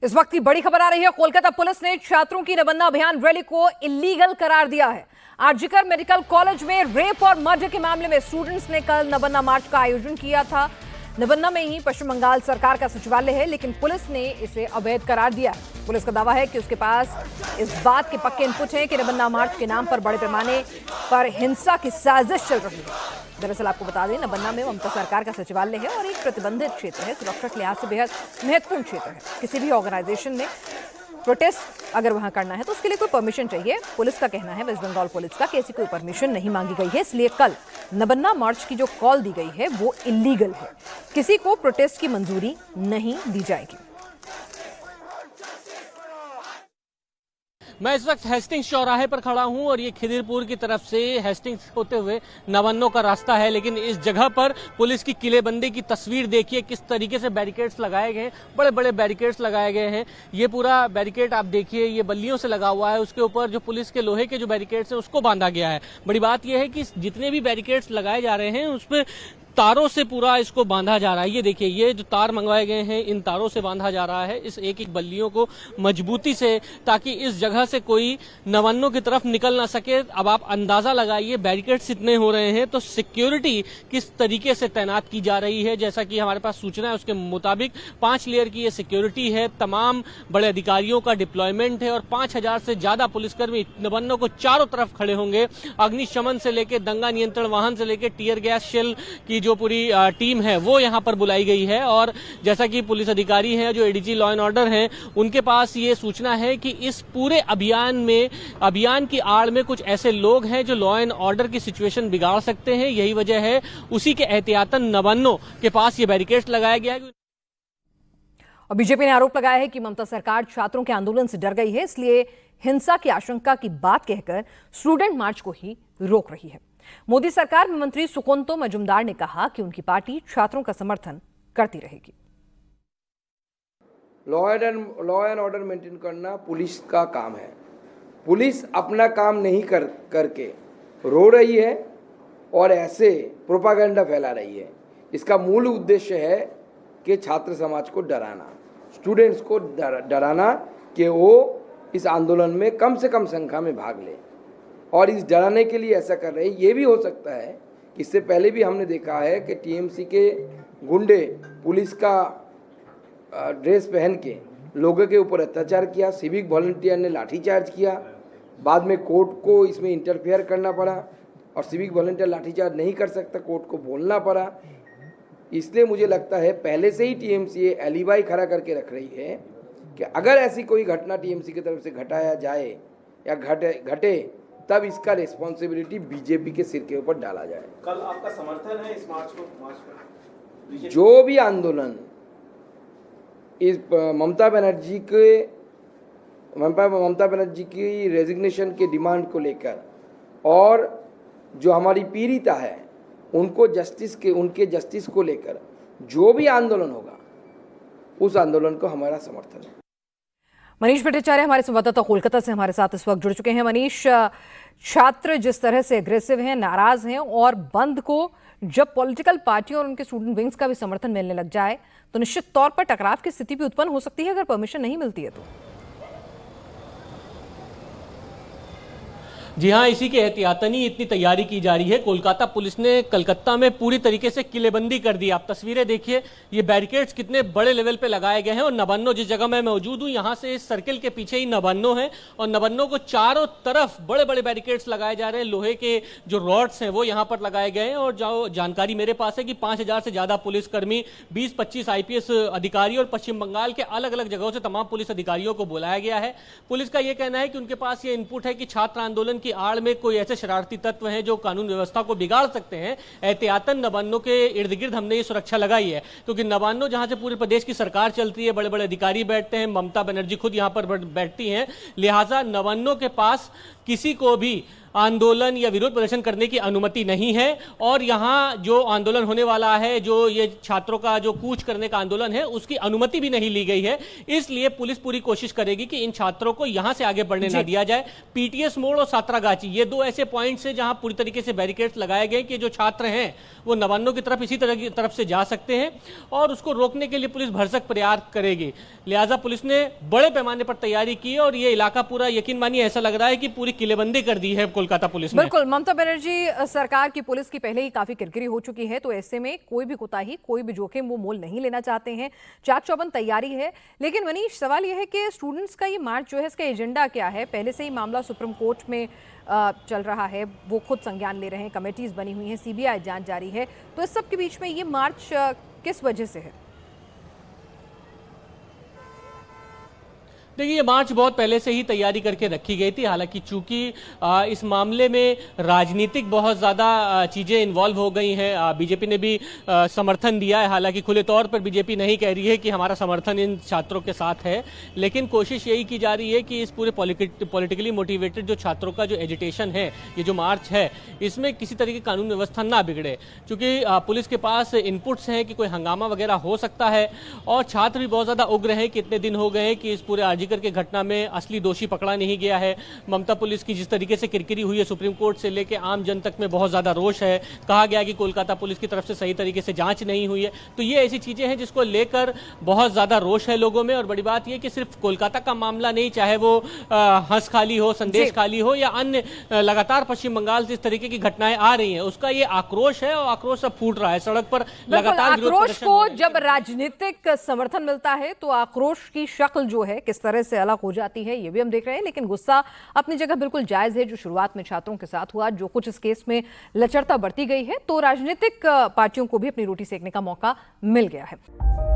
इस वक्त की बड़ी खबर आ रही है। कोलकाता पुलिस ने छात्रों की नबन्ना अभियान रैली को इलीगल करार दिया है। आरजीकर मेडिकल कॉलेज में रेप और मर्डर के मामले में स्टूडेंट्स ने कल नबन्ना मार्च का आयोजन किया था। नबन्ना में ही पश्चिम बंगाल सरकार का सचिवालय है, लेकिन पुलिस ने इसे अवैध करार दिया है। पुलिस का दावा है कि उसके पास इस बात के पक्के इनपुट हैं कि नबन्ना मार्च के नाम पर बड़े पैमाने पर हिंसा की साजिश चल रही है। दरअसल आपको बता दें, नबन्ना में ममता सरकार का सचिवालय है और एक प्रतिबंधित क्षेत्र है, सुरक्षा के लिहाज से बेहद महत्वपूर्ण क्षेत्र है। किसी भी ऑर्गेनाइजेशन में प्रोटेस्ट अगर वहां करना है तो उसके लिए कोई परमिशन चाहिए। पुलिस का कहना है, वेस्ट बंगाल पुलिस का, कि ऐसी कोई परमिशन नहीं मांगी गई है, इसलिए कल नबन्ना मार्च की जो कॉल दी गई है वो इलीगल है। किसी को प्रोटेस्ट की मंजूरी नहीं दी जाएगी। मैं इस वक्त हेस्टिंग्स चौराहे पर खड़ा हूं और ये खिदिरपुर की तरफ से हेस्टिंग्स होते हुए नवन्नों का रास्ता है, लेकिन इस जगह पर पुलिस की किलेबंदी की तस्वीर देखिए, किस तरीके से बैरिकेड्स लगाए गए हैं। बड़े बड़े बैरिकेड्स लगाए गए हैं। ये पूरा बैरिकेड आप देखिए, ये बल्लियों से लगा हुआ है, उसके ऊपर जो पुलिस के लोहे के जो बैरिकेड्स हैं उसको बांधा गया है। बड़ी बात यह है कि जितने भी बैरिकेड्स लगाए जा रहे हैं उस पर तारों से पूरा इसको बांधा जा रहा है। ये देखिए, ये जो तार मंगवाए गए हैं इन तारों से बांधा जा रहा है इस एक एक बल्लियों को मजबूती से, ताकि इस जगह से कोई नवन्नों की तरफ निकल ना सके। अब आप अंदाजा लगाइए, बैरिकेड्स इतने हो रहे हैं तो सिक्योरिटी किस तरीके से तैनात की जा रही है। जैसा कि हमारे पास सूचना है उसके मुताबिक 5 लेयर की ये सिक्योरिटी है, तमाम बड़े अधिकारियों का डिप्लॉयमेंट है और 5000 से ज्यादा पुलिसकर्मी नवन्नों को चारों तरफ खड़े होंगे। अग्निशमन से लेकर दंगा नियंत्रण वाहन से लेकर टीयर गैस शेल की जो पूरी टीम है वो यहां पर बुलाई गई है। और जैसा कि पुलिस अधिकारी हैं जो एडीजी लॉ एंड ऑर्डर हैं, उनके पास ये सूचना है कि इस पूरे अभियान की आड़ में कुछ ऐसे लोग हैं जो लॉ एंड ऑर्डर की सिचुएशन बिगाड़ सकते हैं। यही वजह है, उसी के एहतियातन नवन्नों के पास ये बैरिकेड्स लगाया गया है। और बीजेपी ने आरोप लगाया है कि ममता सरकार छात्रों के आंदोलन से डर गई है, इसलिए हिंसा की आशंका की बात कहकर स्टूडेंट मार्च को ही रोक रही है। मोदी सरकार में मंत्री सुकंतो मजूमदार ने कहा कि उनकी पार्टी छात्रों का समर्थन करती रहेगी। लॉ एंड ऑर्डर मेंटेन करना पुलिस का काम है। पुलिस अपना काम नहीं करके रो रही है और ऐसे प्रोपागेंडा फैला रही है। इसका मूल उद्देश्य है कि छात्र समाज को डराना, स्टूडेंट्स को डराना कि वो इस आंदोलन में कम से कम संख्या में भाग ले, और इस डराने के लिए ऐसा कर रहे हैं। ये भी हो सकता है कि इससे पहले भी हमने देखा है कि टीएमसी के गुंडे पुलिस का ड्रेस पहन के लोगों के ऊपर अत्याचार किया, सिविक वॉलंटियर ने लाठीचार्ज किया, बाद में कोर्ट को इसमें इंटरफेयर करना पड़ा और सिविक वॉलंटियर लाठीचार्ज नहीं कर सकता, कोर्ट को बोलना पड़ा। इसलिए मुझे लगता है पहले से ही टीएमसी एलिबाई खड़ा करके रख रही है कि अगर ऐसी कोई घटना टीएमसी की तरफ से घटाया जाए या घटे तब इसका रिस्पॉन्सिबिलिटी बीजेपी के सिर के ऊपर डाला जाए। कल आपका समर्थन है इस मार्च को? जो भी आंदोलन इस ममता बनर्जी की रेजिग्नेशन के डिमांड को लेकर और जो हमारी पीड़िता है उनके जस्टिस को लेकर जो भी आंदोलन होगा उस आंदोलन को हमारा समर्थन है। मनीष भट्टाचार्य हमारे संवाददाता कोलकाता से हमारे साथ इस वक्त जुड़ चुके हैं। मनीष, छात्र जिस तरह से एग्रेसिव हैं, नाराज हैं, और बंद को जब पॉलिटिकल पार्टियों और उनके स्टूडेंट विंग्स का भी समर्थन मिलने लग जाए तो निश्चित तौर पर टकराव की स्थिति भी उत्पन्न हो सकती है अगर परमिशन नहीं मिलती है तो। जी हाँ, इसी के एहतियातन ही इतनी तैयारी की जा रही है। कोलकाता पुलिस ने कलकत्ता में पूरी तरीके से किलेबंदी कर दी। आप तस्वीरें देखिए, ये बैरिकेड्स कितने बड़े लेवल पे लगाए गए हैं। और नवन्नों, जिस जगह मैं मौजूद हूँ, यहाँ से इस सर्किल के पीछे ही नवन्नों है और नवन्नों को चारों तरफ बड़े बड़े बैरिकेड्स लगाए जा रहे हैं। लोहे के जो रॉड्स हैं वो यहाँ पर लगाए गए हैं। और जो जानकारी मेरे पास है कि 5000 से ज्यादा पुलिसकर्मी, 20-25 IPS अधिकारी और पश्चिम बंगाल के अलग अलग जगहों से तमाम पुलिस अधिकारियों को बुलाया गया है। पुलिस का यह कहना है कि उनके पास ये इनपुट है कि छात्र आंदोलन की आड़ में कोई ऐसे शरारती तत्व हैं जो कानून व्यवस्था को बिगाड़ सकते हैं। एहतियातन नवन्नों के इर्द गिर्द हमने ये सुरक्षा लगाई है, क्योंकि नवन्नों जहां से पूरे प्रदेश की सरकार चलती है, बड़े बड़े अधिकारी बैठते हैं, ममता बनर्जी खुद यहां पर बैठती हैं, लिहाजा नवन्नों के पास किसी को भी आंदोलन या विरोध प्रदर्शन करने की अनुमति नहीं है और यहाँ जो आंदोलन होने वाला है, जो ये छात्रों का जो कूच करने का आंदोलन है, उसकी अनुमति भी नहीं ली गई है। इसलिए पुलिस पूरी कोशिश करेगी कि इन छात्रों को यहां से आगे बढ़ने ना दिया जाए। पीटीएस मोड़ और सातरागाची ये दो ऐसे पॉइंट्स हैं जहां पूरी तरीके से बैरिकेड्स लगाए गए कि जो छात्र हैं वो नवान्नों की तरफ इसी तरफ से जा सकते हैं और उसको रोकने के लिए पुलिस भरसक प्रयास करेगी। लिहाजा पुलिस ने बड़े पैमाने पर तैयारी की और ये इलाका पूरा, यकीन मानिए ऐसा लग रहा है कि पूरी किलेबंदी कर दी है कोलकाता पुलिस ने। बिल्कुल, ममता बनर्जी सरकार की पुलिस की पहले ही काफी किरकिरी हो चुकी है, तो ऐसे में कोई भी कोताही, कोई भी जोखिम वो मोल नहीं लेना चाहते हैं। चाक चौबंद तैयारी है। लेकिन मनीष, सवाल यह है कि स्टूडेंट्स का ये मार्च जो है, इसका एजेंडा क्या है? पहले से ही मामला सुप्रीम कोर्ट में चल रहा है, वो खुद संज्ञान ले रहे हैं, कमेटीज बनी हुई हैं, सीबीआई जांच जारी है, तो इस सब के बीच में ये मार्च किस वजह से है? देखिए, ये मार्च बहुत पहले से ही तैयारी करके रखी गई थी। हालांकि चूंकि इस मामले में राजनीतिक बहुत ज़्यादा चीज़ें इन्वॉल्व हो गई हैं, बीजेपी ने भी समर्थन दिया है। हालांकि खुले तौर पर बीजेपी नहीं कह रही है कि हमारा समर्थन इन छात्रों के साथ है, लेकिन कोशिश यही की जा रही है कि इस पूरे पॉलिटिकली मोटिवेटेड जो छात्रों का जो एजिटेशन है, ये जो मार्च है, इसमें किसी तरह की कानून व्यवस्था ना बिगड़े। चूंकि पुलिस के पास इनपुट्स हैं कि कोई हंगामा वगैरह हो सकता है और छात्र भी बहुत ज़्यादा उग्र हैं कि इतने दिन हो गए हैं कि इस पूरे करके घटना में असली दोषी पकड़ा नहीं गया है। ममता पुलिस की जिस तरीके से किरकिरी हुई है, सुप्रीम कोर्ट से लेकर आम जन तक में बहुत ज्यादा रोष है। कहा गया कि कोलकाता पुलिस की तरफ से सही तरीके से जांच नहीं हुई है। तो ये ऐसी चीजें हैं जिसको लेकर बहुत ज्यादा रोष है लोगों में। और बड़ी बात यह कि सिर्फ कोलकाता का मामला नहीं, चाहे वो हंस खाली हो, संदेश खाली हो या अन्य लगातार पश्चिम बंगाल से इस तरीके की घटनाएं आ रही हैं, उसका ये आक्रोश है और आक्रोश सब फूट रहा है सड़क पर लगातार। आक्रोश को जब राजनीतिक समर्थन मिलता है तो आक्रोश की शक्ल जो है किस तरह से अलग हो जाती है, ये भी हम देख रहे हैं। लेकिन गुस्सा अपनी जगह बिल्कुल जायज है, जो शुरुआत में छात्रों के साथ हुआ, जो कुछ इस केस में लचरता बढ़ती गई है, तो राजनीतिक पार्टियों को भी अपनी रोटी सेकने का मौका मिल गया है।